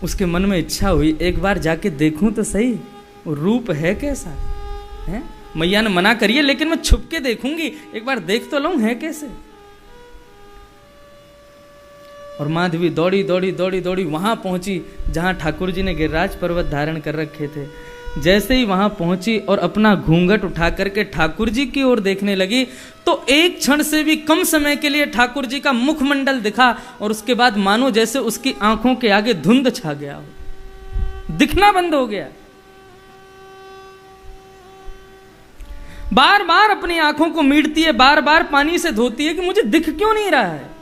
उसके मन में इच्छा हुई एक बार जाके देखूं तो सही वो रूप है कैसा है। मैया ने मना करिए लेकिन मैं छुप के देखूंगी, एक बार देख तो लूं है कैसे। और माधवी दौड़ी दौड़ी दौड़ी दौड़ी वहां पहुंची जहां ठाकुर जी ने गिरिराज पर्वत धारण कर रखे थे। जैसे ही वहां पहुंची और अपना घूंघट उठा करके ठाकुर जी की ओर देखने लगी तो एक क्षण से भी कम समय के लिए ठाकुर जी का मुखमंडल दिखा और उसके बाद मानो जैसे उसकी आंखों के आगे धुंध छा गया हो, दिखना बंद हो गया। बार बार अपनी आंखों को मीटती है, बार बार पानी से धोती है कि मुझे दिख क्यों नहीं रहा है।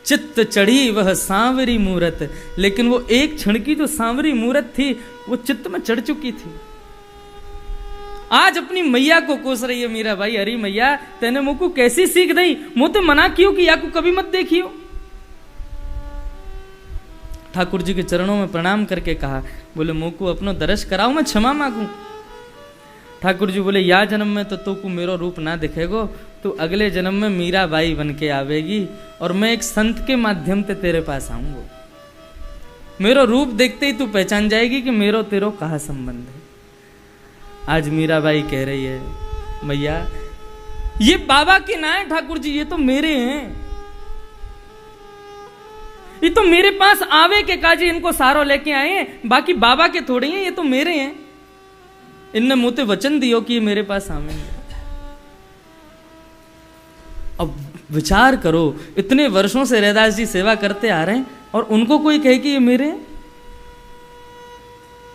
चित्त चढ़ी वह सांवरी मूरत, लेकिन वो एक क्षण की जो सांवरी मूरत थी वो चित्त में चढ़ चुकी थी। आज अपनी मैया को कोस रही है मीरा भाई, अरे मैया तेने मुझको कैसी सीख दी, मुझे मना क्यों किया को कभी मत देखियो। ठाकुर जी के चरणों में प्रणाम करके कहा, बोले मुझको अपनो दर्श कराओ, मैं क्षमा मांगू। ठाकुर जी बोले या जन्म में तो तू मेरो रूप ना दिखेगो, तू अगले जन्म में मीरा बाई बन के आवेगी और मैं एक संत के माध्यम से तेरे पास आऊंगा। मेरो रूप देखते ही तू पहचान जाएगी कि मेरो तेरो कहा संबंध है। आज मीरा बाई कह रही है मैया ये बाबा के ना है ठाकुर जी, ये तो मेरे हैं, ये तो मेरे पास आवे के काजी इनको सारो लेके आए हैं, बाकी बाबा के थोड़े हैं, ये तो मेरे हैं। इनने मुझे वचन दियो कि ये मेरे पास आवेंगे। अब विचार करो, इतने वर्षों से रैदास जी सेवा करते आ रहे हैं और उनको कोई कहे कि ये मेरे,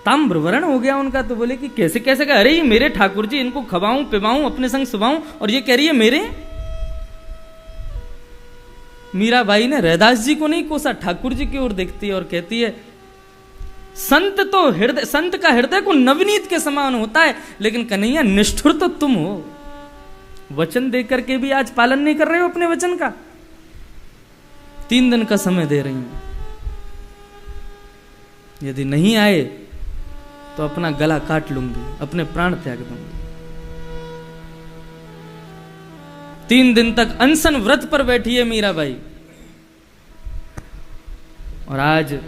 ताम्रवर्ण हो गया उनका। तो बोले कि कैसे कैसे कहा, अरे ये मेरे ठाकुर जी, इनको खवाऊं पिवाऊं अपने संग सुबाऊं और ये कह रही है मेरे। मीराबाई ने रैदास जी को नहीं कोसा, ठाकुर जी की ओर देखती है और कहती है संत तो हृदय, संत का हृदय को नवनीत के समान होता है, लेकिन कन्हैया निष्ठुर तो तुम हो। वचन देकर के भी आज पालन नहीं कर रहे हो अपने वचन का। 3 दिन का समय दे रही हूं, यदि नहीं आए तो अपना गला काट लूंगी, अपने प्राण त्याग दूंगी। 3 दिन तक अनशन व्रत पर बैठी है मीराबाई। और आज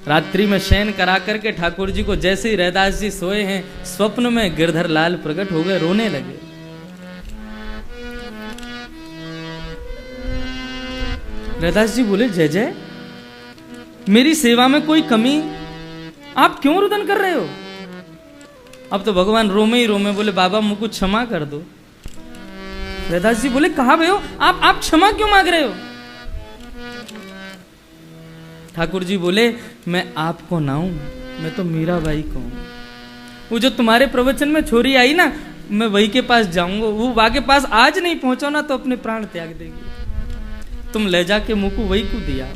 रात्रि में शयन करा करके ठाकुर जी को जैसे ही रैदास जी सोए हैं, स्वप्न में गिरधर लाल प्रकट हो गए, रोने लगे। रैदास जी बोले जय जय, मेरी सेवा में कोई कमी, आप क्यों रुदन कर रहे हो। अब तो भगवान रोमे ही रोमे बोले बाबा मुझको क्षमा कर दो। रैदास जी बोले कहा भैया आप क्षमा क्यों मांग रहे हो। ठाकुर जी बोले मैं आपको ना हूं, मैं तो मीराबाई को हूं। वो जो तुम्हारे प्रवचन में छोरी आई ना, मैं वही के पास जाऊंगा, वो वहां के पास आज नहीं पहुंचो ना तो अपने प्राण त्याग देगी। तुम ले जाके मुंह को वही को दिया।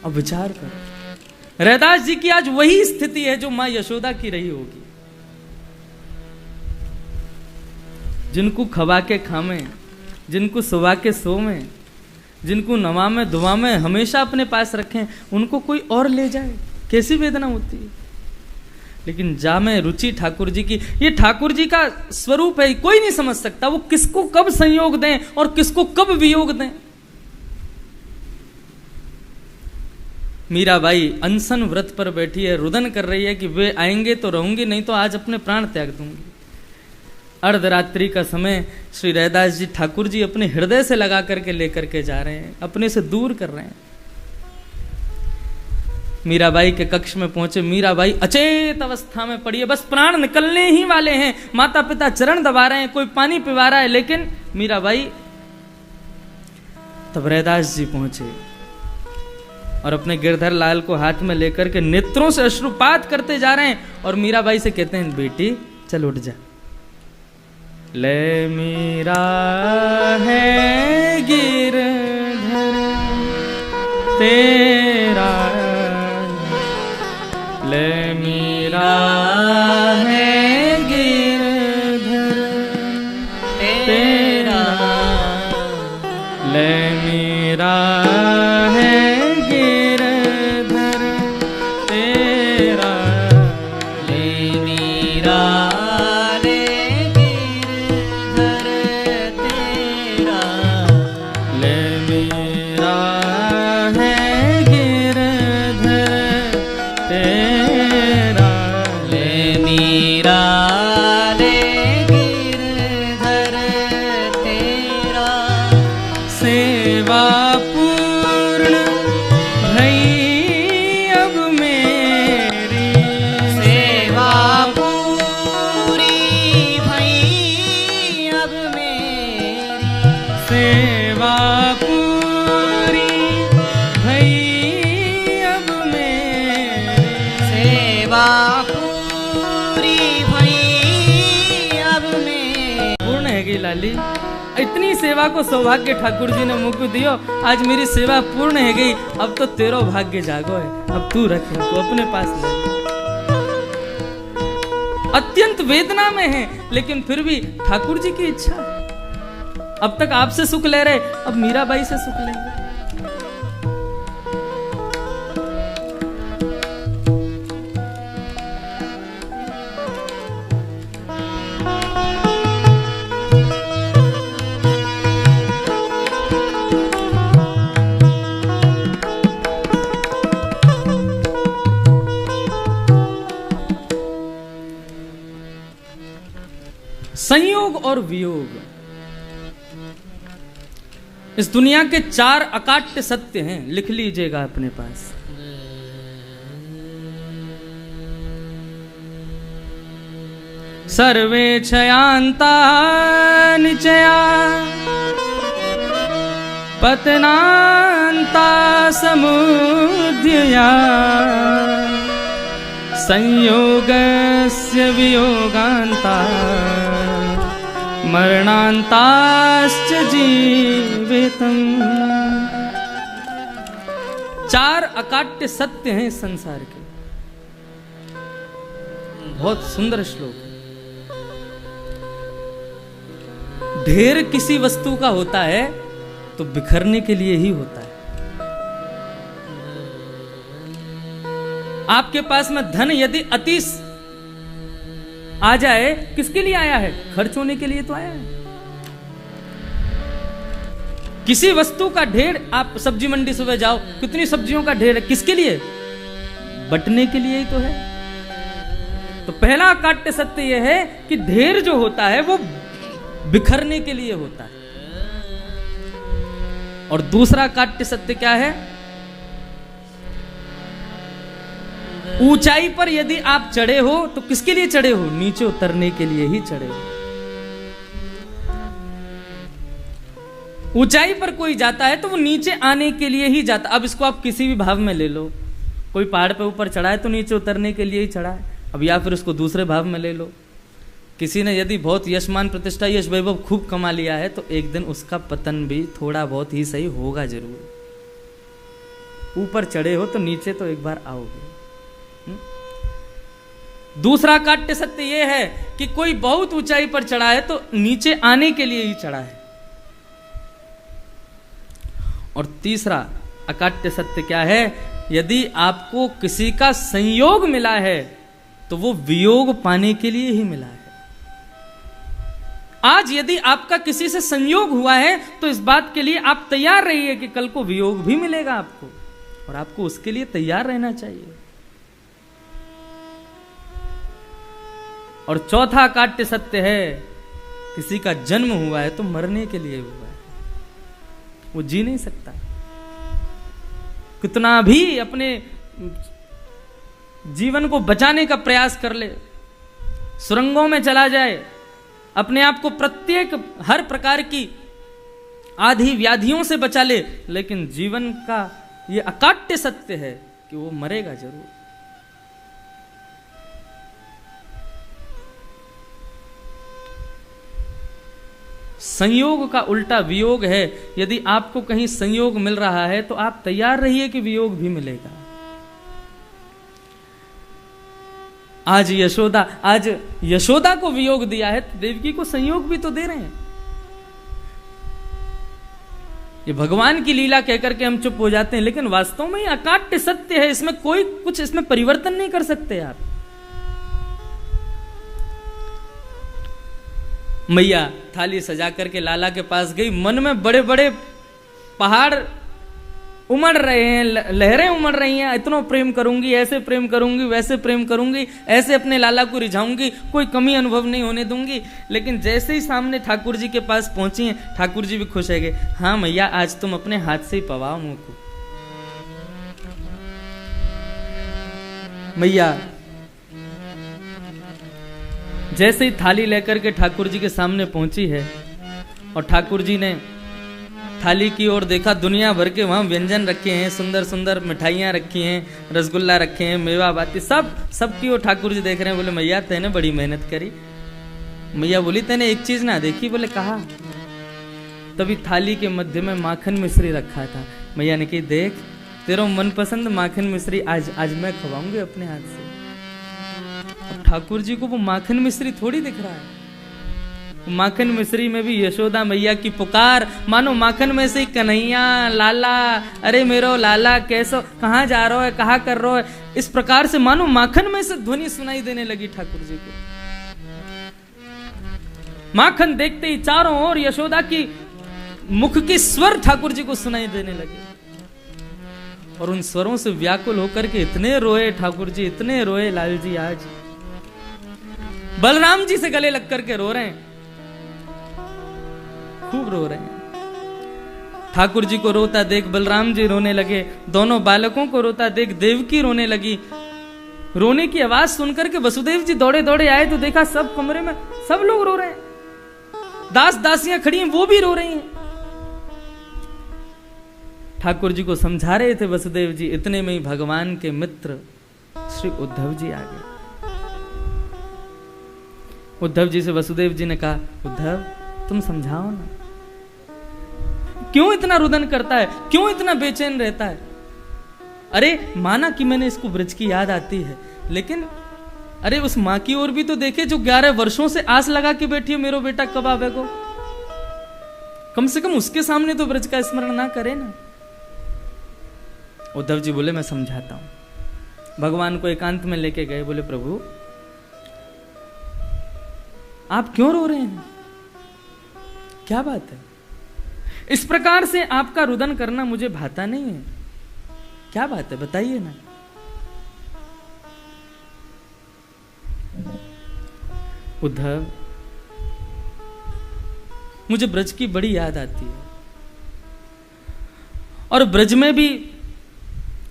अब विचार करो, रैदास जी की आज वही स्थिति है जो मां यशोदा की रही होगी। जिनको खवा के खामे, जिनको सुबह के सोवे, जिनको नवा में दुआ में हमेशा अपने पास रखें, उनको कोई और ले जाए, कैसी वेदना होती है। लेकिन जा में रुचि ठाकुर जी की, ये ठाकुर जी का स्वरूप है, कोई नहीं समझ सकता वो किसको कब संयोग दें और किसको कब वियोग दें। मीराबाई अनशन व्रत पर बैठी है, रुदन कर रही है कि वे आएंगे तो रहूंगी, नहीं तो आज अपने प्राण त्याग दूंगी। अर्धरात्रि का समय श्री रैदास जी ठाकुर जी अपने हृदय से लगा करके लेकर के जा रहे हैं, अपने से दूर कर रहे हैं। मीराबाई के कक्ष में पहुंचे, मीराबाई अचेत अवस्था में पड़ी है, बस प्राण निकलने ही वाले हैं। माता पिता चरण दबा रहे हैं, कोई पानी पिवा रहा है, लेकिन मीराबाई। तब रैदास जी पहुंचे और अपने गिरधर लाल को हाथ में लेकर के नेत्रों से अश्रुपात करते जा रहे हैं और मीराबाई से कहते हैं बेटी चल उठ जा। ले मीरा है गिरधर तेरा, ले मीरा है गिरधर तेरा, ले मीरा है गिरधर तेरा, ले मीरा अब मेरी, सेवा पूरी भई अब मेरी, सेवा पूरी भई अब मेरी। पूर्ण है गई लाली, इतनी सेवा को सौभाग्य ठाकुर जी ने मुझको दियो, आज मेरी सेवा पूर्ण है गई, अब तो तेरो भाग्य जागो है, अब तू रखे तू अपने पास ले। अत्यंत वेदना में है, लेकिन फिर भी ठाकुर जी की इच्छा है। अब तक आपसे सुख ले रहे, अब मीराबाई से सुख लेंगे। संयोग और वियोग, इस दुनिया के 4 अकाट्य सत्य हैं, लिख लीजिएगा अपने पास। सर्वे क्षयांता निचया, पतनांता समुदया, संयोगस्य वियोगांता, मरणांताश्च जीवितम्। 4 अकाट्य सत्य हैं संसार के। बहुत सुंदर श्लोक है। ढेर किसी वस्तु का होता है तो बिखरने के लिए ही होता है। आपके पास में धन यदि अति आ जाए, किसके लिए आया है? खर्च होने के लिए तो आया है। किसी वस्तु का ढेर, आप सब्जी मंडी सुबह जाओ, कितनी सब्जियों का ढेर है, किसके लिए? बंटने के लिए ही तो है। तो पहला अकाट्य सत्य यह है कि ढेर जो होता है वो बिखरने के लिए होता है। और दूसरा अकाट्य सत्य क्या है? ऊंचाई पर यदि आप चढ़े हो तो किसके लिए चढ़े हो? नीचे उतरने के लिए ही चढ़े हो। ऊंचाई पर कोई जाता है तो वो नीचे आने के लिए ही जाता। अब इसको आप किसी भी भाव में ले लो, कोई पहाड़ पे ऊपर चढ़ा है तो नीचे उतरने के लिए ही चढ़ा है। अब या फिर उसको दूसरे भाव में ले लो, किसी ने यदि बहुत यशमान प्रतिष्ठा यश वैभव खूब कमा लिया है तो एक दिन उसका पतन भी थोड़ा बहुत ही सही होगा जरूर। ऊपर चढ़े हो तो नीचे तो एक बार आओगे। दूसरा अकाट्य सत्य यह है कि कोई बहुत ऊंचाई पर चढ़ा है तो नीचे आने के लिए ही चढ़ा है। और तीसरा अकाट्य सत्य क्या है? यदि आपको किसी का संयोग मिला है तो वो वियोग पाने के लिए ही मिला है। आज यदि आपका किसी से संयोग हुआ है तो इस बात के लिए आप तैयार रहिए कि कल को वियोग भी मिलेगा आपको, और आपको उसके लिए तैयार रहना चाहिए। और चौथा अकाट्य सत्य है, किसी का जन्म हुआ है तो मरने के लिए हुआ है, वो जी नहीं सकता। कितना भी अपने जीवन को बचाने का प्रयास कर ले, सुरंगों में चला जाए, अपने आप को प्रत्येक हर प्रकार की आधि व्याधियों से बचा ले, लेकिन जीवन का ये अकाट्य सत्य है कि वो मरेगा जरूर। संयोग का उल्टा वियोग है। यदि आपको कहीं संयोग मिल रहा है तो आप तैयार रहिए कि वियोग भी मिलेगा। आज यशोदा को वियोग दिया है तो देवकी को संयोग भी तो दे रहे हैं। ये भगवान की लीला कहकर के हम चुप हो जाते हैं, लेकिन वास्तव में ये अकाट्य सत्य है। इसमें कोई कुछ इसमें परिवर्तन नहीं कर सकते आप। मैया थाली सजा करके लाला के पास गई, मन में बड़े बड़े पहाड़ उमड़ रहे हैं, लहरें उमड़ रही हैं। इतना प्रेम करूंगी, ऐसे प्रेम करूंगी, वैसे प्रेम करूंगी, ऐसे अपने लाला को रिझाऊंगी, कोई कमी अनुभव नहीं होने दूंगी। लेकिन जैसे ही सामने ठाकुर जी के पास पहुंची हैं, ठाकुर जी भी खुश है गए। हाँ मैया, आज तुम अपने हाथ से ही पवाओ मुंह को। मैया जैसे ही थाली लेकर के ठाकुर जी के सामने पहुंची है और ठाकुर जी ने थाली की ओर देखा, दुनिया भर के वहां व्यंजन रखे हैं, सुंदर सुंदर मिठाइयां रखी हैं, रसगुल्ला रखे हैं, मेवा बाती, सब की ओर ठाकुर जी देख रहे हैं। बोले मैया तेने बड़ी मेहनत करी। मैया बोली तेने एक चीज ना देखी? बोले कहा? तभी थाली के मध्य में माखन मिश्री रखा था। मैया ने कही देख तेरा मनपसंद माखन मिश्री आज मैं खवाऊंगी अपने हाथ से। अब ठाकुर जी को वो माखन मिश्री थोड़ी दिख रहा है, माखन मिश्री में भी यशोदा मैया की पुकार, मानो माखन में से कन्हैया लाला, अरे मेरो लाला कैसो, कहाँ जा रहा है, कहाँ कर रहा है, इस प्रकार से मानो माखन में से ध्वनि सुनाई देने लगी ठाकुर जी को। माखन देखते ही चारों ओर यशोदा की मुख के स्वर ठाकुर जी को सुनाई देने लगे और उन स्वरों से व्याकुल होकर के इतने रोए ठाकुर जी, इतने रोए लाल जी। आज बलराम जी से गले लग करके रो रहे हैं, खूब रो रहे हैं। ठाकुर जी को रोता देख बलराम जी रोने लगे, दोनों बालकों को रोता देख देवकी रोने लगी। रोने की आवाज सुनकर के वसुदेव जी दौड़े दौड़े आए तो देखा सब कमरे में सब लोग रो रहे हैं, दास दासियां खड़ी हैं वो भी रो रही हैं। ठाकुर जी को समझा रहे थे वसुदेव जी, इतने में ही भगवान के मित्र श्री उद्धव जी आ गए। उद्धव जी से वसुदेव जी ने कहा, उद्धव तुम समझाओ ना, क्यों इतना रुदन करता है, क्यों इतना बेचैन रहता है? अरे माना कि मैंने इसको ब्रज की याद आती है, लेकिन अरे उस माँ की ओर भी तो देखे जो 11 वर्षों से आस लगा के बैठी है मेरो बेटा कब आवेगो। कम से कम उसके सामने तो ब्रज का स्मरण ना करे ना। उद्धव जी बोले मैं समझाता हूं। भगवान को एकांत में लेके गए, बोले प्रभु आप क्यों रो रहे हैं, क्या बात है? इस प्रकार से आपका रुदन करना मुझे भाता नहीं है, क्या बात है बताइए ना। उद्धव मुझे ब्रज की बड़ी याद आती है और ब्रज में भी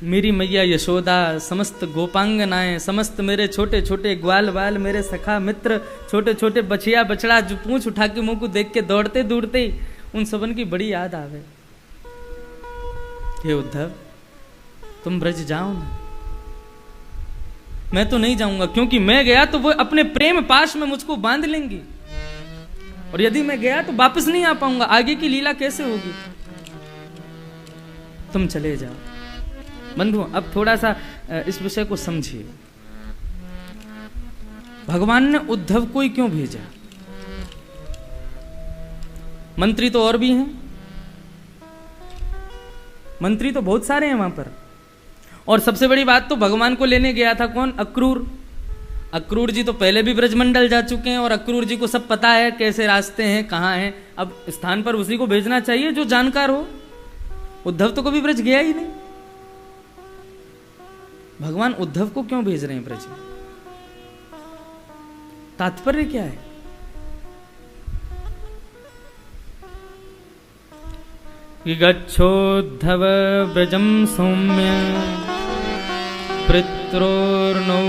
मेरी मैया यशोदा, समस्त गोपांगनाएं, समस्त मेरे छोटे छोटे ग्वाल बाल, मेरे सखा मित्र, छोटे छोटे बछिया बछड़ा जो पूंछ उठा के मुंह को देख के दौड़ते दौड़ते उन सबन की बड़ी याद आवे। हे उद्धव तुम ब्रज जाओ ना। मैं तो नहीं जाऊंगा, क्योंकि मैं गया तो वो अपने प्रेम पाश में मुझको बांध लेंगी और यदि मैं गया तो वापस नहीं आ पाऊंगा, आगे की लीला कैसे होगी? तुम चले जाओ। बंधु अब थोड़ा सा इस विषय को समझिए। भगवान ने उद्धव को ही क्यों भेजा? मंत्री तो और भी हैं, मंत्री तो बहुत सारे हैं वहां पर। और सबसे बड़ी बात तो भगवान को लेने गया था कौन? अक्रूर। अक्रूर जी तो पहले भी ब्रजमंडल जा चुके हैं और अक्रूर जी को सब पता है कैसे रास्ते हैं, कहां हैं। अब स्थान पर उसी को भेजना चाहिए जो जानकार हो। उद्धव तो कभी ब्रज गया ही नहीं। भगवान उद्धव को क्यों भेज रहे हैं ब्रज में? तात्पर्य क्या है? कि गच्छोद्धव ब्रजम सौम्य पित्रोर्नो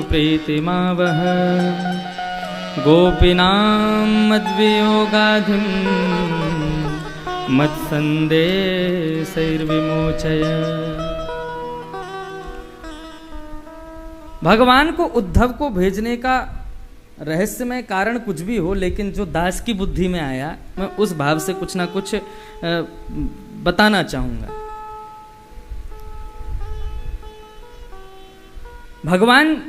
प्रीतिमावह गोपीनां मद्वियोगाधिं मत्संदेशैर्विमोचय। भगवान को उद्धव को भेजने का रहस्यमय कारण कुछ भी हो, लेकिन जो दास की बुद्धि में आया मैं उस भाव से कुछ ना कुछ बताना चाहूंगा। भगवान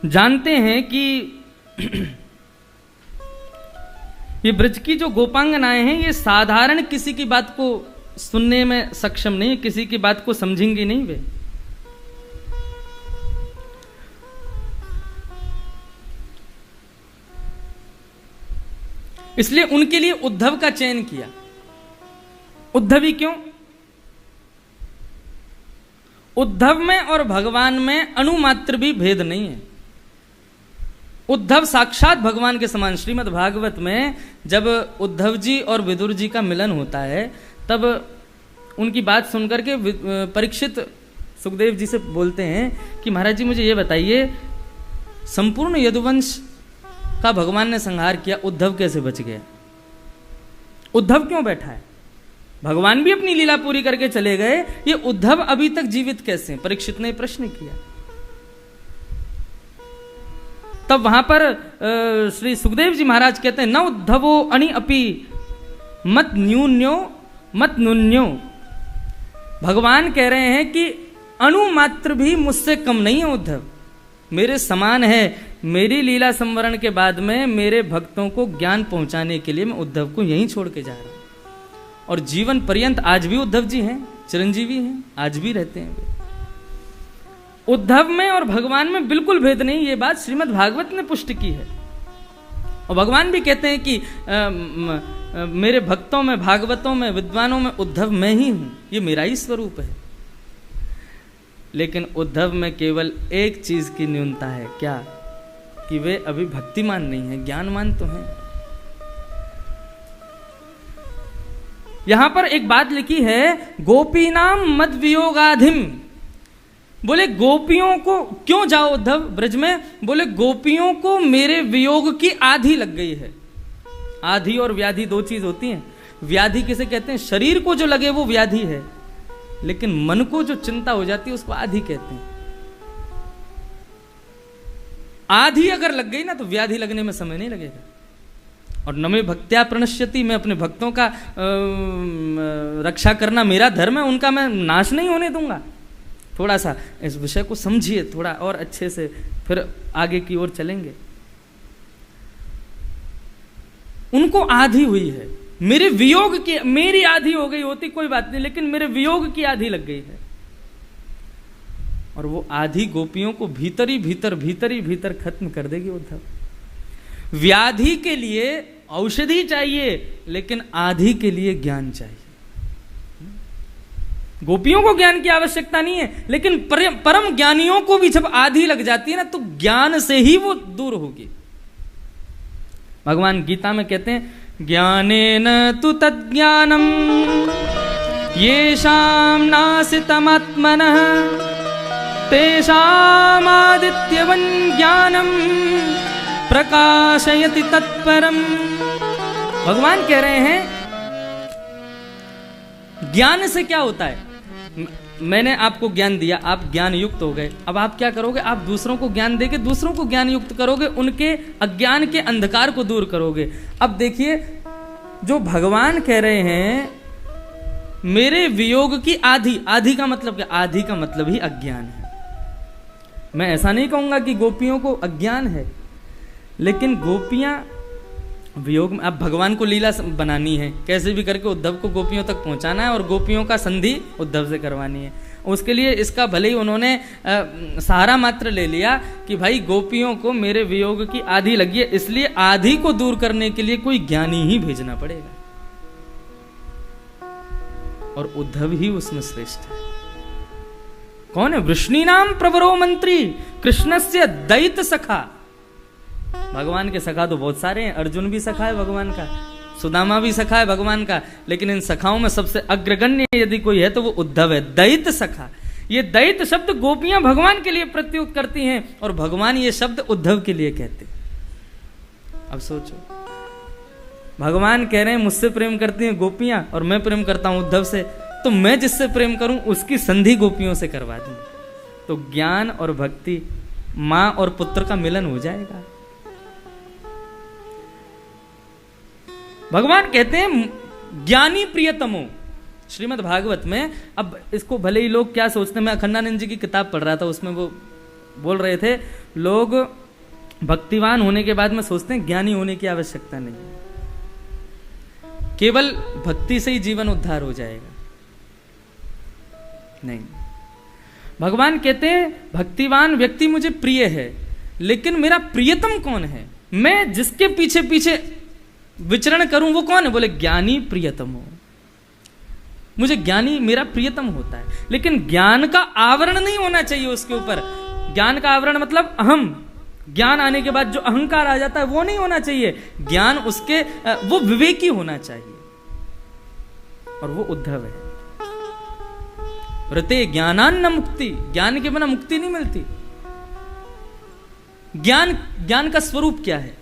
जानते हैं कि ये ब्रज की जो गोपांगनाएं हैं ये साधारण किसी की बात को सुनने में सक्षम नहीं, किसी की बात को समझेंगे नहीं वे। इसलिए उनके लिए उद्धव का चयन किया। उद्धव ही क्यों? उद्धव में और भगवान में अणुमात्र भी भेद नहीं है। उद्धव साक्षात भगवान के समान। श्रीमद् भागवत में जब उद्धव जी और विदुर जी का मिलन होता है तब उनकी बात सुनकर के परीक्षित सुखदेव जी से बोलते हैं कि महाराज जी मुझे ये बताइए, संपूर्ण यदुवंश का भगवान ने संहार किया, उद्धव कैसे बच गया? उद्धव क्यों बैठा है? भगवान भी अपनी लीला पूरी करके चले गए, ये उद्धव अभी तक जीवित कैसे हैं? परीक्षित ने प्रश्न किया। तब वहां पर श्री सुखदेव जी महाराज कहते हैं, न उद्धवो अनि अपि मत न्यून्यो मत नुन्यो। भगवान कह रहे हैं कि अणु मात्र भी मुझसे कम नहीं है उद्धव, मेरे समान है। मेरी लीला संवरण के बाद में मेरे भक्तों को ज्ञान पहुंचाने के लिए मैं उद्धव को यहीं छोड़ के जा रहा हूं। और जीवन पर्यंत आज भी उद्धव जी हैं, चिरंजीवी हैं, आज भी रहते हैं। उद्धव में और भगवान में बिल्कुल भेद नहीं, ये बात श्रीमद् भागवत ने पुष्टि की है। और भगवान भी कहते हैं कि मेरे भक्तों में, भागवतों में, विद्वानों में उद्धव मैं ही हूं, ये मेरा ही स्वरूप है। लेकिन उद्धव में केवल एक चीज की न्यूनता है, क्या? कि वे अभी भक्तिमान नहीं है, ज्ञानमान तो हैं। यहां पर एक बात लिखी है, गोपीनाम मद वियोगाधिम। बोले गोपियों को क्यों जाओ उद्धव ब्रज में? बोले गोपियों को मेरे वियोग की आधि लग गई है। आधि और व्याधि दो चीज होती हैं। व्याधि किसे कहते हैं? शरीर को जो लगे वो व्याधि है, लेकिन मन को जो चिंता हो जाती है उसको आधि कहते हैं। आधि अगर लग गई ना तो व्याधि लगने में समय नहीं लगेगा। और नमे भक्त्या प्रणश्यति, मैं अपने भक्तों का रक्षा करना मेरा धर्म है, उनका मैं नाश नहीं होने दूंगा। थोड़ा सा इस विषय को समझिए थोड़ा और अच्छे से, फिर आगे की ओर चलेंगे। उनको आधि हुई है, मेरे वियोग की, मेरी आधि हो गई होती कोई बात नहीं, लेकिन मेरे वियोग की आधि लग गई है। और वो आधि गोपियों को भीतर ही भीतर खत्म कर देगी उद्धव। व्याधि के लिए औषधि चाहिए, लेकिन आधि के लिए ज्ञान चाहिए। गोपियों को ज्ञान की आवश्यकता नहीं है, लेकिन परम ज्ञानियों को भी जब आधि लग जाती है ना, तो ज्ञान से ही वो दूर होगी। भगवान गीता में कहते हैं, ज्ञानेन तु तज्ज्ञानम येषां नासितमात्मनः तेषामादित्यवन् ज्ञानम प्रकाशयति तत्परम। भगवान कह रहे हैं ज्ञान से क्या होता है? मैंने आपको ज्ञान दिया, आप ज्ञान युक्त हो गए। अब आप क्या करोगे? आप दूसरों को ज्ञान देके दूसरों को ज्ञान युक्त करोगे, उनके अज्ञान के अंधकार को दूर करोगे। अब देखिए, जो भगवान कह रहे हैं मेरे वियोग की आधि, आधि का मतलब क्या? आधि का मतलब ही अज्ञान है। मैं ऐसा नहीं कहूंगा कि गोपियों को अज्ञान है, लेकिन गोपियां वियोग में, अब भगवान को लीला बनानी है, कैसे भी करके उद्धव को गोपियों तक पहुंचाना है और गोपियों का संधि उद्धव से करवानी है। उसके लिए इसका भले ही उन्होंने सहारा मात्र ले लिया कि भाई गोपियों को मेरे वियोग की आधि लगी है, इसलिए आधि को दूर करने के लिए कोई ज्ञानी ही भेजना पड़ेगा, और उद्धव ही उसमें श्रेष्ठ है। कौन है? वृष्णीनाम प्रवरो मंत्री कृष्णस्य दैत सखा। भगवान के सखा तो बहुत सारे हैं, अर्जुन भी सखा है भगवान का, सुदामा भी सखा है भगवान का, लेकिन इन सखाओं में सबसे अग्रगण्य यदि कोई है तो वो उद्धव है। दैत सखा, ये दैत शब्द गोपियां भगवान के लिए प्रत्युक्त करती हैं और भगवान ये शब्द उद्धव के लिए कहते। अब सोचो, भगवान कह रहे हैं मुझसे प्रेम करती हैं गोपियां और मैं प्रेम करता हूं उद्धव से, तो मैं जिससे प्रेम करूं उसकी संधि गोपियों से करवा दूं, तो ज्ञान और भक्ति, मां और पुत्र का मिलन हो जाएगा। भगवान कहते हैं ज्ञानी प्रियतमो, श्रीमद् भागवत में। अब इसको भले ही लोग क्या सोचते हैं, मैं अखंडानंद जी की किताब पढ़ रहा था, उसमें वो बोल रहे थे लोग भक्तिवान होने के बाद में सोचते हैं ज्ञानी होने की आवश्यकता नहीं, केवल भक्ति से ही जीवन उद्धार हो जाएगा। नहीं, भगवान कहते हैं भक्तिवान व्यक्ति मुझे प्रिय है, लेकिन मेरा प्रियतम कौन है? मैं जिसके पीछे पीछे विचरण करूं वो कौन है? बोले ज्ञानी प्रियतम हो। मुझे ज्ञानी मेरा प्रियतम होता है, लेकिन ज्ञान का आवरण नहीं होना चाहिए उसके ऊपर। ज्ञान का आवरण मतलब अहम, ज्ञान आने के बाद जो अहंकार आ जाता है वो नहीं होना चाहिए। ज्ञान उसके वो विवेकी होना चाहिए, और वो उद्धव है। रते ज्ञानान्न मुक्ति, ज्ञान के बिना मुक्ति नहीं मिलती। ज्ञान का स्वरूप क्या है?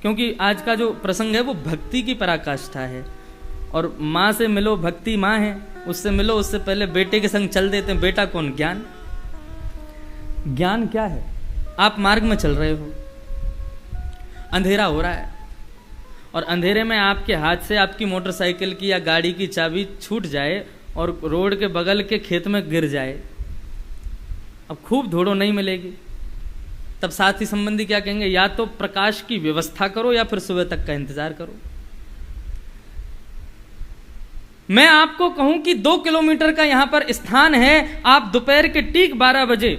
क्योंकि आज का जो प्रसंग है वो भक्ति की पराकाष्ठा है। और माँ से मिलो, भक्ति माँ है, उससे मिलो, उससे पहले बेटे के संग चल देते हैं। बेटा कौन? ज्ञान। ज्ञान क्या है? आप मार्ग में चल रहे हो, अंधेरा हो रहा है, और अंधेरे में आपके हाथ से आपकी मोटरसाइकिल की या गाड़ी की चाबी छूट जाए और रोड के बगल के खेत में गिर जाए। अब खूब ढूंढो, नहीं मिलेगी। तब साथी संबंधी क्या कहेंगे? या तो प्रकाश की व्यवस्था करो या फिर सुबह तक का इंतजार करो। मैं आपको कहूं कि 2 किलोमीटर का यहां पर स्थान है, आप दोपहर के ठीक 12 बजे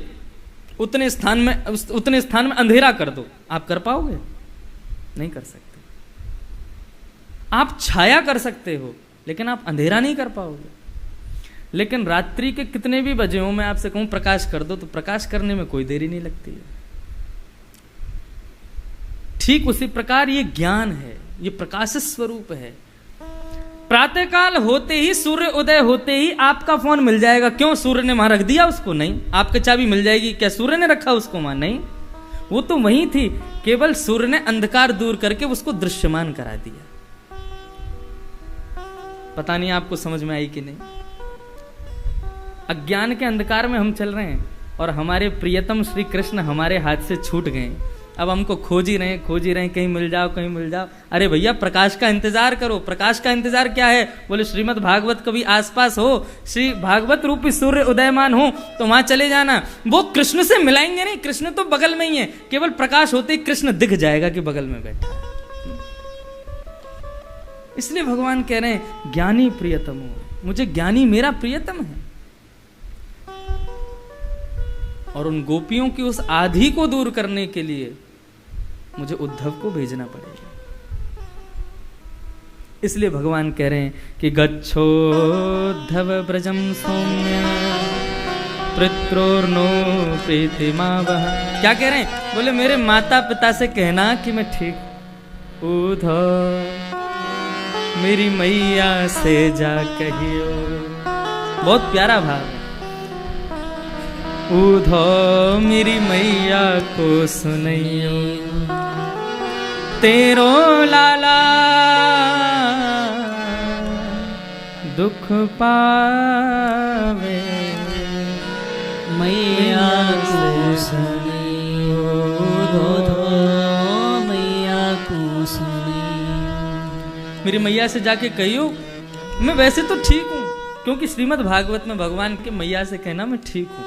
उतने स्थान में अंधेरा कर दो, आप कर पाओगे? नहीं कर सकते। आप छाया कर सकते हो, लेकिन आप अंधेरा नहीं कर पाओगे। लेकिन रात्रि के कितने भी बजे हो, मैं आपसे कहूं प्रकाश कर दो, तो प्रकाश करने में कोई देरी नहीं लगती है। ठीक उसी प्रकार ये ज्ञान है, ये प्रकाश स्वरूप है। प्रातःकाल होते ही, सूर्य उदय होते ही आपका फोन मिल जाएगा। क्यों? सूर्य ने वहां रख दिया उसको? नहीं। आपकी चाबी मिल जाएगी, क्या सूर्य ने रखा उसको वहां? नहीं, वो तो वहीं थी, केवल सूर्य ने अंधकार दूर करके उसको दृश्यमान करा दिया। पता नहीं आपको समझ में आई कि नहीं? अज्ञान के अंधकार में हम चल रहे हैं और हमारे प्रियतम श्री कृष्ण हमारे हाथ से छूट गए। अब हमको खोज ही रहे हैं, कहीं मिल जाओ, कहीं मिल जाओ। अरे भैया, प्रकाश का इंतजार करो। प्रकाश का इंतजार क्या है? बोले श्रीमद् भागवत कभी आसपास हो, श्री भागवत रूपी सूर्य उदयमान हो, तो वहां चले जाना। वो कृष्ण से मिलाएंगे नहीं, कृष्ण तो बगल में ही है, केवल प्रकाश होते ही कृष्ण दिख जाएगा कि बगल में बैठा है। इसलिए भगवान कह रहे हैं ज्ञानी प्रियतम हो, मुझे ज्ञानी मेरा प्रियतम है। और उन गोपियों की उस आधि को दूर करने के लिए मुझे उद्धव को भेजना पड़ेगा। इसलिए भगवान कह रहे हैं कि गच्छोद्धव ब्रजम सौम्य पित्रोर्नो प्रीतिमावह। क्या कह रहे हैं? बोले मेरे माता पिता से कहना कि मैं ठीक। उद्धव मेरी मैया से जा कहियो। बहुत प्यारा भाव है। उद्धव मेरी मैया को सुनैयो, तेरो लाला दुख पावे, मैया को सुनियो। मैया को सुनियो। मेरी मैया से जाके कहियो मैं वैसे तो ठीक हूँ, क्योंकि श्रीमद् भागवत में भगवान के मैया से कहना मैं ठीक हूँ।